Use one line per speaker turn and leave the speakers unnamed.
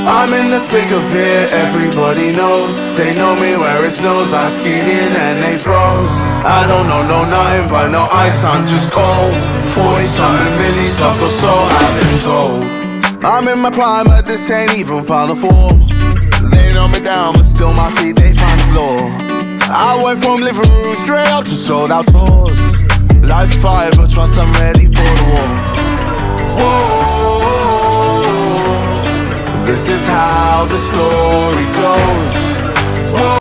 I'm in the thick of it, everybody knows. They know me where it snows, I skid in and they froze. I don't know nothing but no ice, I'm just cold. 40-something milli subs or so, I've been told. I'm in my prime, but this ain't even final form. They know me down, but still my feet, they find the floor. I went from living room straight up to sold out tours. Life's fire, but once I'm ready